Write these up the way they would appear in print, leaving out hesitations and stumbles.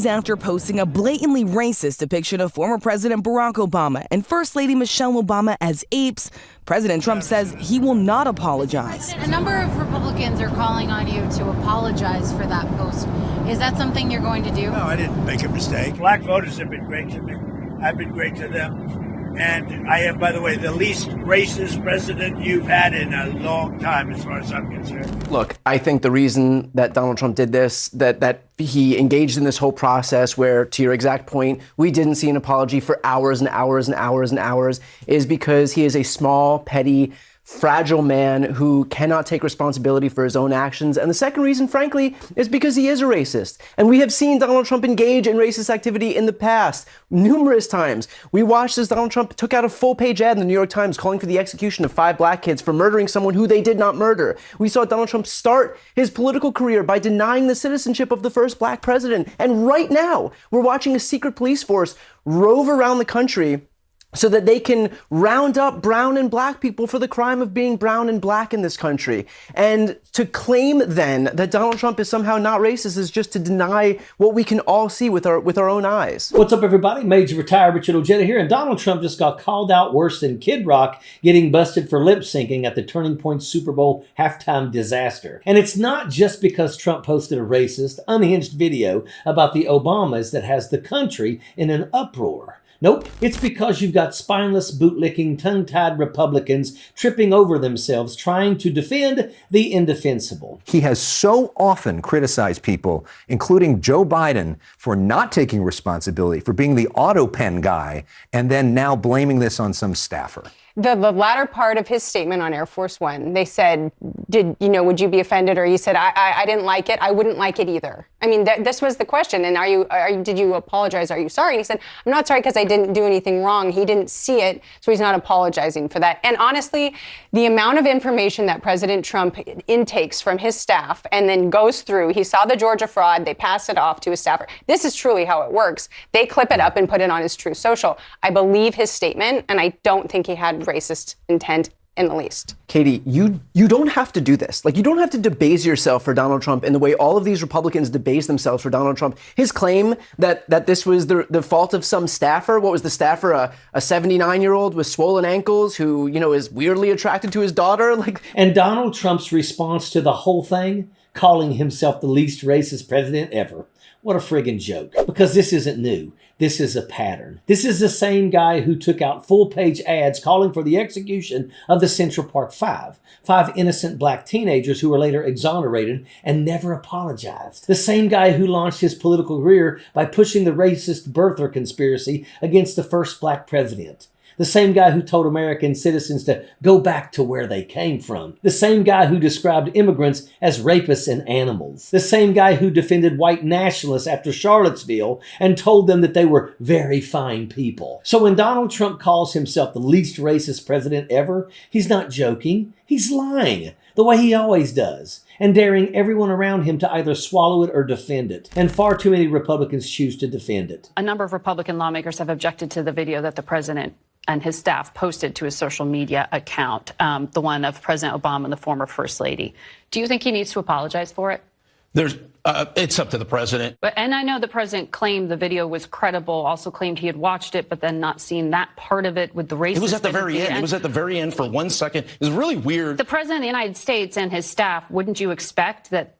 days after posting a blatantly racist depiction of former President Barack Obama and First Lady Michelle Obama as apes, President Trump says he will not apologize. A number of Republicans are calling on you to apologize for that post. Is that something you're going to do? No, I didn't make a mistake. Black voters have been great to me. I've been great to them. And I am, by the way, the least racist president you've had in a long time, as far as I'm concerned. Look, I think the reason that Donald Trump did this, that he engaged in this whole process where, to your exact point, we didn't see an apology for hours and hours and hours and hours, is because he is a small, petty, fragile man who cannot take responsibility for his own actions. And the second reason, frankly, is because he is a racist. And we have seen Donald Trump engage in racist activity in the past, numerous times. We watched as Donald Trump took out a full-page ad in the New York Times calling for the execution of 5 black kids for murdering someone who they did not murder. We saw Donald Trump start his political career by denying the citizenship of the first black president. And right now, we're watching a secret police force rove around the country so that they can round up brown and black people for the crime of being brown and black in this country. And to claim then that Donald Trump is somehow not racist is just to deny what we can all see with our own eyes. What's up, everybody? Major Retired Richard Ojeda here, and Donald Trump just got called out worse than Kid Rock getting busted for lip syncing at the Turning Point Super Bowl halftime disaster. And it's not just because Trump posted a racist, unhinged video about the Obamas that has the country in an uproar. Nope, it's because you've got spineless, bootlicking, tongue-tied Republicans tripping over themselves trying to defend the indefensible. He has so often criticized people, including Joe Biden, for not taking responsibility, for being the auto pen guy, and then now blaming this on some staffer. The latter part of his statement on Air Force One, they said, would you be offended? Or he said, I didn't like it. I wouldn't like it either. I mean, this was the question. And did you apologize? Are you sorry? And he said, I'm not sorry because I didn't do anything wrong. He didn't see it, so he's not apologizing for that. And honestly, the amount of information that President Trump intakes from his staff and then goes through, he saw the Georgia fraud, they pass it off to his staffer. This is truly how it works. They clip it up and put it on his Truth Social. I believe his statement, and I don't think he had racist intent in the least. Katie, you don't have to do this. Like, you don't have to debase yourself for Donald Trump in the way all of these Republicans debase themselves for Donald Trump. His claim that this was the fault of some staffer. What was the staffer? A 79-year-old with swollen ankles who, is weirdly attracted to his daughter? And Donald Trump's response to the whole thing, calling himself the least racist president ever. What a friggin' joke. Because this isn't new. This is a pattern. This is the same guy who took out full-page ads calling for the execution of the Central Park Five. 5 innocent black teenagers who were later exonerated and never apologized. The same guy who launched his political career by pushing the racist birther conspiracy against the first black president. The same guy who told American citizens to go back to where they came from. The same guy who described immigrants as rapists and animals. The same guy who defended white nationalists after Charlottesville and told them that they were very fine people. So when Donald Trump calls himself the least racist president ever, he's not joking. He's lying, the way he always does, and daring everyone around him to either swallow it or defend it. And far too many Republicans choose to defend it. A number of Republican lawmakers have objected to the video that the president and his staff posted to his social media account, the one of President Obama and the former First Lady. Do you think he needs to apologize for it? It's up to the president. And I know the president claimed the video was credible, also claimed he had watched it, but then not seen that part of it with the racist. It was at the very end. It was at the very end for 1 second. It was really weird. The president of the United States and his staff, wouldn't you expect that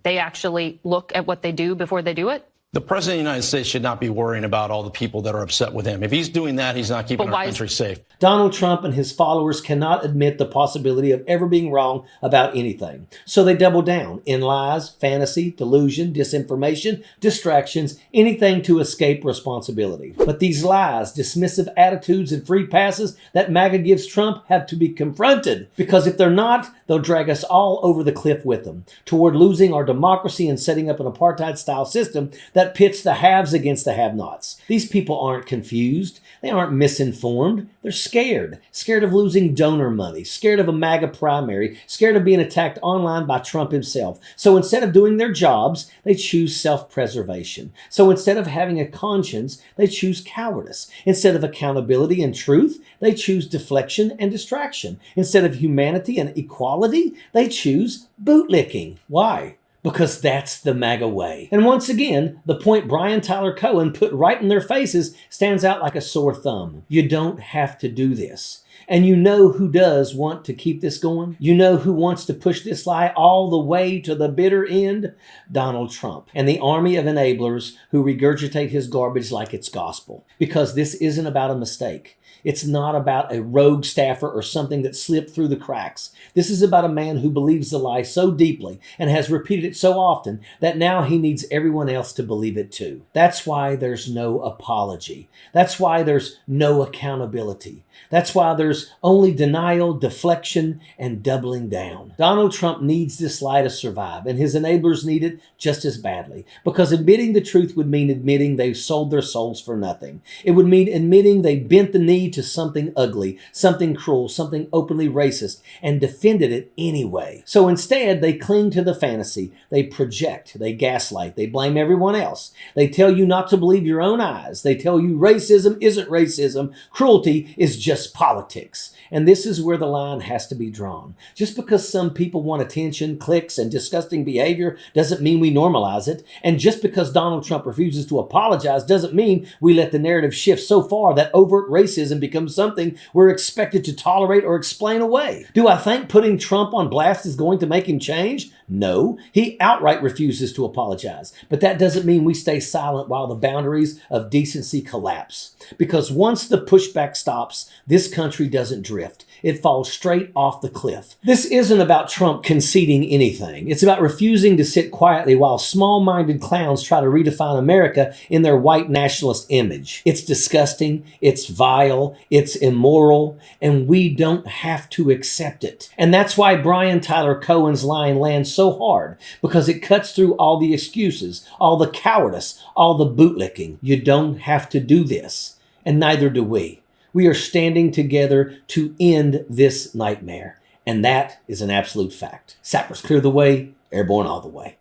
they actually look at what they do before they do it? The president of the United States should not be worrying about all the people that are upset with him. If he's doing that, he's not keeping our country safe. Donald Trump and his followers cannot admit the possibility of ever being wrong about anything. So they double down in lies, fantasy, delusion, disinformation, distractions, anything to escape responsibility. But these lies, dismissive attitudes, and free passes that MAGA gives Trump have to be confronted. Because if they're not, they'll drag us all over the cliff with them, toward losing our democracy and setting up an apartheid-style system that pits the haves against the have-nots. These people aren't confused. They aren't misinformed. They're scared. Scared of losing donor money. Scared of a MAGA primary. Scared of being attacked online by Trump himself. So instead of doing their jobs, they choose self-preservation. So instead of having a conscience, they choose cowardice. Instead of accountability and truth, they choose deflection and distraction. Instead of humanity and equality, they choose bootlicking. Why? because that's the MAGA way. And once again, the point Brian Tyler Cohen put right in their faces stands out like a sore thumb. You don't have to do this. And you know who does want to keep this going? You know who wants to push this lie all the way to the bitter end? Donald Trump and the army of enablers who regurgitate his garbage like it's gospel. Because this isn't about a mistake. It's not about a rogue staffer or something that slipped through the cracks. This is about a man who believes the lie so deeply and has repeated it so often that now he needs everyone else to believe it too. That's why there's no apology. That's why there's no accountability. That's why there's only denial, deflection, and doubling down. Donald Trump needs this lie to survive, and his enablers need it just as badly. Because admitting the truth would mean admitting they've sold their souls for nothing. It would mean admitting they bent the knee to something ugly, something cruel, something openly racist, and defended it anyway. So instead, they cling to the fantasy. They project, they gaslight, they blame everyone else. They tell you not to believe your own eyes. They tell you racism isn't racism, cruelty is just politics. And this is where the line has to be drawn. Just because some people want attention, clicks, and disgusting behavior doesn't mean we normalize it. And just because Donald Trump refuses to apologize doesn't mean we let the narrative shift so far that overt racism becomes something we're expected to tolerate or explain away. Do I think putting Trump on blast is going to make him change? No, he outright refuses to apologize. But that doesn't mean we stay silent while the boundaries of decency collapse. Because once the pushback stops, this country doesn't drift. It falls straight off the cliff. This isn't about Trump conceding anything. It's about refusing to sit quietly while small-minded clowns try to redefine America in their white nationalist image. It's disgusting, it's vile, it's immoral, and we don't have to accept it. And that's why Brian Tyler Cohen's line lands so hard, because it cuts through all the excuses, all the cowardice, all the bootlicking. You don't have to do this, and neither do we. We are standing together to end this nightmare. And that is an absolute fact. Sappers clear the way, airborne all the way.